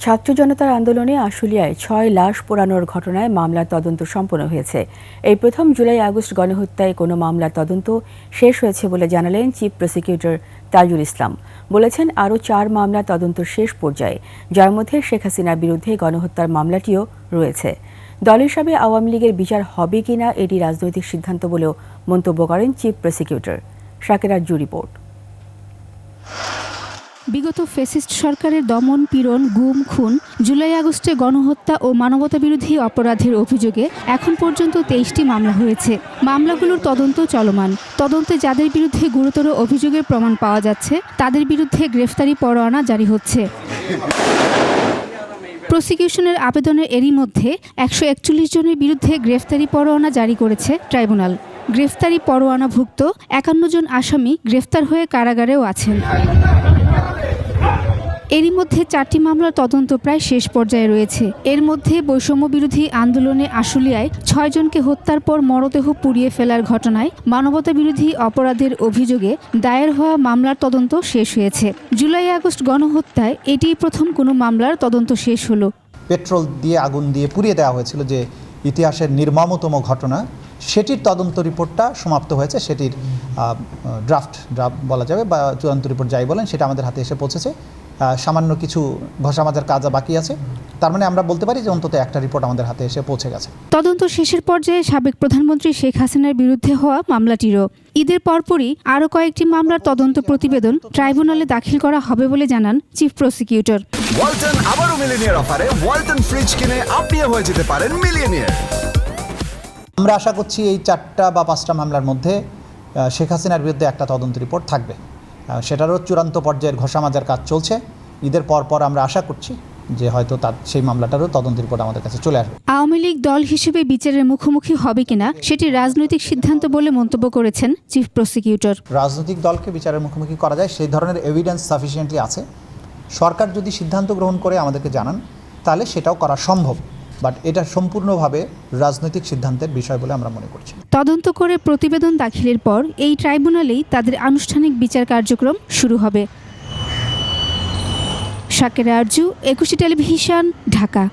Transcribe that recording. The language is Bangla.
ছাত্র জনতার আন্দোলনে আশুলিয়ায় ৬ লাশ পোড়ানোর ঘটনায় মামলার তদন্ত সম্পন্ন হয়েছে। এই প্রথম জুলাই আগস্ট গণহত্যায় কোনো মামলার তদন্ত শেষ হয়েছে বলে জানালেন চিফ প্রসিকিউটর তাজুল ইসলাম। বলেছেন, আরও ৪ মামলা তদন্ত শেষ পর্যায়ে, যার মধ্যে শেখ হাসিনার বিরুদ্ধে গণহত্যার মামলাটিও রয়েছে। দল হিসাবে আওয়ামী লীগের বিচার হবে কিনা এটি রাজনৈতিক সিদ্ধান্ত বলেও মন্তব্য করেন চিফ প্রসিকিউটর। শাকের আরজু রিপোর্ট। বিগত ফ্যাসিস্ট সরকারের দমন পীড়ন, গুম, খুন, জুলাই আগস্টে গণহত্যা ও মানবতাবিরোধী অপরাধের অভিযোগে এখন পর্যন্ত ২৩টি মামলা হয়েছে। মামলাগুলোর তদন্ত চলমান। তদন্তে যাদের বিরুদ্ধে গুরুতর অভিযোগের প্রমাণ পাওয়া যাচ্ছে তাদের বিরুদ্ধে গ্রেফতারি পরোয়ানা জারি হচ্ছে। প্রসিকিউশনের আবেদনের এরই মধ্যে ১৪১ জনের বিরুদ্ধে গ্রেফতারি পরোয়ানা জারি করেছে ট্রাইব্যুনাল। গ্রেফতারি পরোয়ানাভুক্ত ৫১ জন আসামি গ্রেফতার হয়ে কারাগারেও আছেন। এরই মধ্যে ৪টি মামলার তদন্ত প্রায় শেষ পর্যায়ে রয়েছে। এর মধ্যে বৈষম্য বিরোধী আন্দোলনে আশুলিয়ায় ৬ জনকে হত্যার পর মরদেহ পুড়িয়ে ফেলার ঘটনায় মানবতাবিরোধী অপরাধের অভিযোগে দায়ের হওয়া মামলার তদন্ত শেষ হয়েছে। জুলাই আগস্ট গণহত্যায় এটিই প্রথম কোনো মামলার তদন্ত শেষ হলো। পেট্রোল দিয়ে আগুন দিয়ে পুড়িয়ে দেওয়া হয়েছিল যে ইতিহাসের নির্মমতম ঘটনা, সেটির তদন্ত রিপোর্টটা সমাপ্ত হয়েছে। সেটির ড্রাফট বলা যাবে বা চূড়ান্ত রিপোর্ট যাই বলেন, সেটা আমাদের হাতে এসে পৌঁছেছে। সামান্য কিছু ঘষা মাজার কাজ বাকি আছে। তার মানে আমরা বলতে পারি যে অন্তত একটা রিপোর্ট আমাদের হাতে এসে পৌঁছে গেছে। তদন্ত শেষের পর্যায়ে সাবেক প্রধানমন্ত্রী শেখ হাসিনার বিরুদ্ধে হওয়া মামলাটিরও ঈদের পরপরই আরও কয়েকটি মামলার তদন্ত প্রতিবেদন ট্রাইব্যুনালে দাখিল করা হবে বলে জানান চিফ প্রসিকিউটর। ওয়ালটন আবারও মিলিয়নিয়ার অফারে ওয়ালটন ফ্রিজ কিনে আপনিও হয়ে যেতে পারেন মিলিয়নিয়ার। আমরা আশা করছি এই ৪টা বা 5টা মামলার মধ্যে শেখ হাসিনার বিরুদ্ধে একটা তদন্ত রিপোর্ট থাকবে। সেটারও চূড়ান্ত পর্যায়ের ঘষা মাজার কাজ চলছে। ঈদের পর আমরা আশা করছি যে হয়তো সেই মামলাটারও তদন্ত রিপোর্ট আমাদের কাছে চলে আসবে। আওয়ামী লীগ দল হিসেবে বিচারের মুখোমুখি হবে কিনা সেটি রাজনৈতিক সিদ্ধান্ত বলে মন্তব্য করেছেন চিফ প্রসিকিউটর। রাজনৈতিক দলকে বিচারের মুখোমুখি করা যায়, সেই ধরনের এভিডেন্স সাফিসিয়েন্টলি আছে। সরকার যদি সিদ্ধান্ত গ্রহণ করে আমাদেরকে জানান, তাহলে সেটাও করা সম্ভব। বাট এটা সম্পূর্ণভাবে রাজনৈতিক সিদ্ধান্তের বিষয় বলে আমরা মনে করছি। তদন্ত করে প্রতিবেদন দাখিলের পর এই ট্রাইব্যুনালেই তাদের আনুষ্ঠানিক বিচার কার্যক্রম শুরু হবে। শাকের আরজু, একুশে টেলিভিশন, ঢাকা।